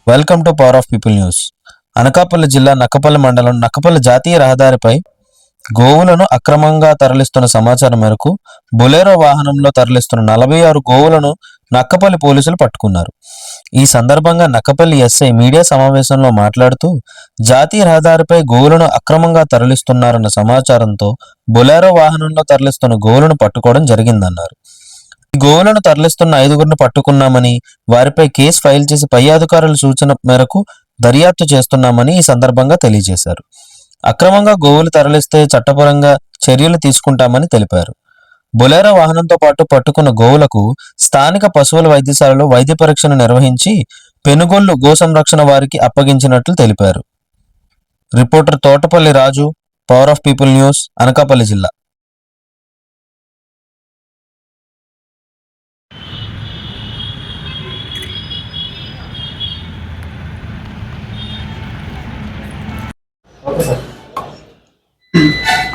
Welcome to power of people news. Anakapalli జిల్లా నక్కపల్లి మండలం నక్కపల్లి జాతీయ రహదారిపై గోవులను అక్రమంగా తరలిస్తున్న సమాచారం మేరకు బొలెరో వాహనంలో తరలిస్తున్న 46 గోవులను నక్కపల్లి పోలీసులు పట్టుకున్నారు. ఈ సందర్భంగా నక్కపల్లి ఎస్ఐ మీడియా సమావేశంలో మాట్లాడుతూ జాతీయ రహదారిపై గోవులను అక్రమంగా తరలిస్తున్నారన్న సమాచారంతో బొలెరో వాహనంలో తరలిస్తున్న గోవులను పట్టుకోవడం జరిగిందన్నారు. ఈ గోవులను తరలిస్తున్న 5గురిని పట్టుకున్నామని, వారిపై కేసు ఫైల్ చేసి పై అధికారుల సూచన మేరకు దర్యాప్తు చేస్తున్నామని ఈ సందర్భంగా తెలియజేశారు. అక్రమంగా గోవులు తరలిస్తే చట్టపరంగా చర్యలు తీసుకుంటామని తెలిపారు. బొలెరో వాహనంతో పాటు పట్టుకున్న గోవులకు స్థానిక పశువుల వైద్యశాలలో వైద్య పరీక్షను నిర్వహించి పెనుగొల్లు గో సంరక్షణ వారికి అప్పగించినట్లు తెలిపారు. Reporter Thotapalli Raju, power of people news, Anakapalli జిల్లా.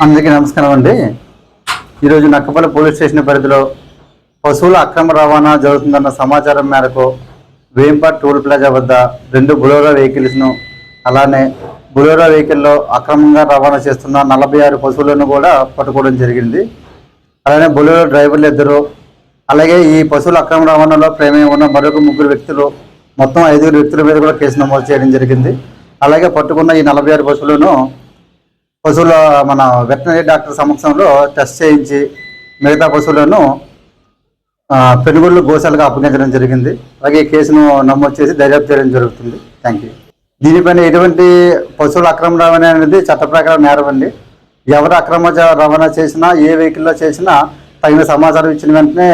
అందరికీ నమస్కారం అండి. ఈరోజు నక్కపల్లి పోలీస్ స్టేషన్ పరిధిలో పశువుల అక్రమ రవాణా జరుగుతుందన్న సమాచారం మేరకు వేంపాట్ టోల్ ప్లాజా వద్ద 2 బొలెరో వెహికల్స్ను, అలానే బొలెరో వెహికల్లో అక్రమంగా రవాణా చేస్తున్న 46 పశువులను కూడా పట్టుకోవడం జరిగింది. అలానే బొలెరో డ్రైవర్లు 2, అలాగే ఈ పశువుల అక్రమ రవాణాలో ప్రమేయం ఉన్న మరొక 3 వ్యక్తులు, మొత్తం 5 వ్యక్తుల మీద కూడా కేసు నమోదు చేయడం జరిగింది. అలాగే పట్టుకున్న ఈ 46 పశువులను పశువుల మన వెటనరీ డాక్టర్ సమక్షంలో టెస్ట్ చేయించి మిగతా పశువులను పెనుగొల్లు గోశాలకు అప్పగించడం జరిగింది. అలాగే కేసును నమోదు చేసి దర్యాప్తు చేయడం జరుగుతుంది. Thank you. దీనిపైన ఎటువంటి పశువుల అక్రమ రవాణా అనేది చట్ట ప్రకారం నేరం అండి. ఎవరు అక్రమ రవాణా చేసినా, ఏ వెహికల్లో చేసినా తగిన సమాచారం ఇచ్చిన వెంటనే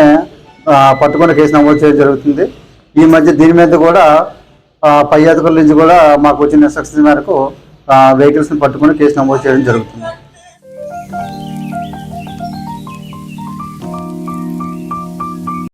పట్టుకుని కేసు నమోదు చేయడం జరుగుతుంది. ఈ మధ్య దీని మీద కూడా పై అధికారుల నుంచి కూడా మాకు వచ్చిన ఇన్స్ట్రక్షన్స్ మేరకు వెహికల్స్ని పట్టుకుని కేసు నమోదు చేయడం జరుగుతుంది.